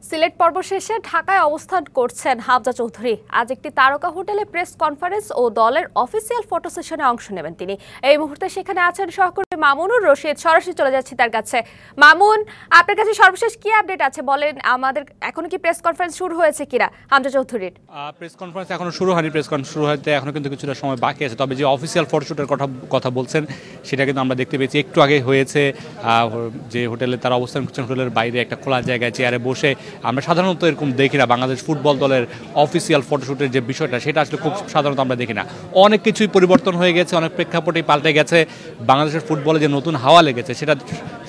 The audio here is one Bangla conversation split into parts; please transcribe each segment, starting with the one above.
সিলেট পর্ব শেষে ঢাকায় অবস্থান করছেন হামজা চৌধুরী। আজ একটি তারকা হোটেলে প্রেস কনফারেন্স ও দলের অফিসিয়াল ফটো সেশনে অংশ নেবেন তিনি। এই মুহূর্তে সেখানে আছেন সহকর্মী মামুনুর রশিদ। সরাসরি চলে যাচ্ছি তার কাছে। মামুন, আপনার কাছে সর্বশেষ কি আপডেট আছে বলেন আমাদের। এখনো কি প্রেস কনফারেন্স শুরু হয়েছে কিনা হামজা চৌধুরীর? প্রেস কনফারেন্স এখনো শুরু হয়নি। প্রেস কনফারেন্স শুরু হতে এখনো কিন্তু কিছুটা সময় বাকি আছে। তবে যে অফিসিয়াল ফটোশুটের কথা বলছেন সেটা কিন্তু আমরা দেখতে পেয়েছি একটু আগে হয়েছে। যে হোটেলে তারা অবস্থান করছেন হোটেলের বাইরে একটা খোলা জায়গায় চেয়ারে বসে। আমরা সাধারণত এরকম দেখি না বাংলাদেশ ফুটবল দলের অফিসিয়াল ফটোশুটের যে বিষয়টা, সেটা আসলে খুব সাধারণত আমরা দেখি না। অনেক কিছুই পরিবর্তন হয়ে গেছে, অনেক প্রেক্ষাপটেই পাল্টে গেছে। বাংলাদেশের ফুটবলে যে নতুন হাওয়া লেগেছে সেটা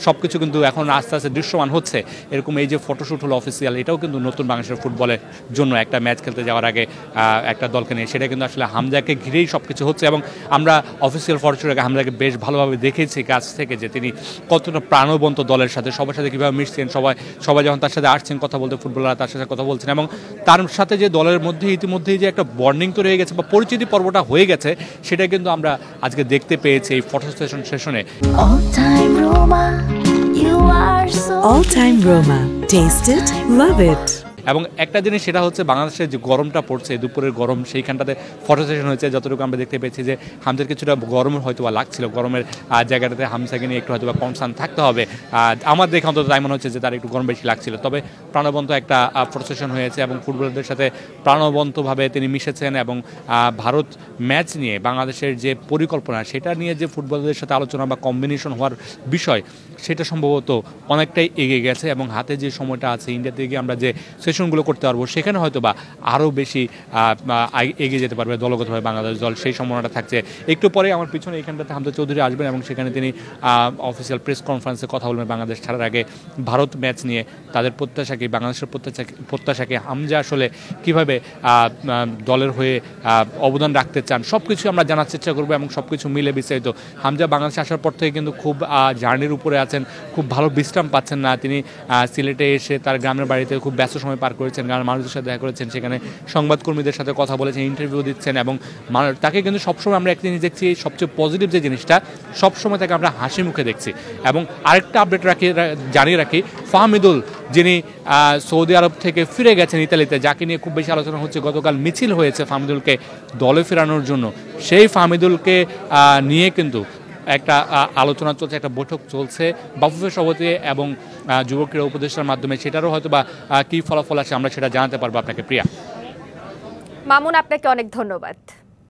সব কিছু কিন্তু এখন আস্তে আস্তে দৃশ্যমান হচ্ছে। এরকম এই যে ফটোশ্যুট হলো অফিসিয়াল, এটাও কিন্তু নতুন বাংলাদেশের ফুটবলের জন্য একটা ম্যাচ খেলতে যাওয়ার আগে একটা দলকে নিয়ে, সেটা কিন্তু আসলে হামজাকে ঘিরেই সব কিছু হচ্ছে। এবং আমরা অফিসিয়াল ফটোশ্যুটে হামজাকে বেশ ভালোভাবে দেখেছি কাছ থেকে যে তিনি কতটা প্রাণবন্ত দলের সাথে, সবার সাথে কীভাবে মিশছেন, সবাই যখন তার সাথে আসছেন কথা বলতে, ফুটবলাররা তার সাথে কথা বলছেন, এবং তার সাথে যে দলের মধ্যে ইতিমধ্যেই যে একটা বন্ডিং তৈরি হয়ে গেছে বা পরিচিতি পর্বটা হয়ে গেছে, সেটা কিন্তু আমরা আজকে দেখতে পেয়েছি এই ফটো সেশনে। All time Roma. Taste it, love it. এবং একটা জিনিস সেটা হচ্ছে বাংলাদেশের যে গরমটা পড়ছে, দুপুরের গরম, সেইখানটাতে ফটো সেশন হয়েছে। যতটুকু আমরা দেখতে পেয়েছি যে হামজার কিছুটা গরম হয়তো বা লাগছিল, গরমের জায়গাটাতে হামজাকে নিয়ে একটু হয়তো বা কনসার্ন থাকতে হবে। আমার দেখে অন্তত তাই মনে হচ্ছে যে তার একটু গরম বেশি লাগছিল। তবে প্রাণবন্ত একটা ফটো সেশন হয়েছে এবং ফুটবলারদের সাথে প্রাণবন্তভাবে তিনি মিশেছেন। এবং ভারত ম্যাচ নিয়ে বাংলাদেশের যে পরিকল্পনা, সেটা নিয়ে যে ফুটবলারদের সাথে আলোচনা বা কম্বিনেশন হওয়ার বিষয়, সেটা সম্ভবত অনেকটাই এগিয়ে গেছে। এবং হাতে যে সময়টা আছে, ইন্ডিয়াতে গিয়ে আমরা যে সেশনগুলো করতে পারবো, সেখানে হয়তো বা আরও বেশি এগিয়ে যেতে পারবে দলগতভাবে বাংলাদেশ দল, সেই সম্ভাবনাটা থাকছে। একটু পরে আমার পিছনে এইখানটাতে হামজা চৌধুরী আসবেন এবং সেখানে তিনি অফিসিয়াল প্রেস কনফারেন্সে কথা বলবেন বাংলাদেশ ছাড়ার আগে ভারত ম্যাচ নিয়ে। তাদের প্রত্যাশাকে, বাংলাদেশের প্রত্যাশাকে হামজা আসলে কীভাবে দলের হয়ে অবদান রাখতে চান, সব কিছু আমরা জানার চেষ্টা করবো। এবং সব কিছু মিলে বিস্তারিত হামজা বাংলাদেশে আসার পর থেকে কিন্তু খুব জার্নির উপরে আছেন, খুব ভালো বিশ্রাম পাচ্ছেন না। তিনি সিলেটে এসে তার গ্রামের বাড়িতে খুব ব্যস্ত সময় পার করেছেন, গ্রামের মানুষদের সাথে দেখা করেছেন, সেখানে সংবাদকর্মীদের সাথে কথা বলেছেন, ইন্টারভিউ দিচ্ছেন। এবং তাকে কিন্তু সবসময় আমরা একটা জিনিস দেখছি, সবচেয়ে পজিটিভ যে জিনিসটা, সবসময় তাকে আমরা হাসি মুখে দেখছি। এবং আরেকটা আপডেট জানিয়ে রাখি, ফাহমিদুল, যিনি সৌদি আরব থেকে ফিরে গেছেন ইতালিতে, যাকে নিয়ে খুব বেশি আলোচনা হচ্ছে, গতকাল মিছিল হয়েছে ফাহমিদুলকে দলে ফেরানোর জন্য। সেই ফাহমিদুলকে নিয়ে কিন্তু একটা আলোচনা চলছে, একটা বৈঠক চলছে বাফুফের সভাপতি এবং যুব ক্রীড়া উপদেষ্টার মাধ্যমে। সেটারও হয়তো বা কী ফলাফল আসে আমরা সেটা জানাতে পারবো আপনাকে। প্রিয়া, মামুন, আপনাকে অনেক ধন্যবাদ।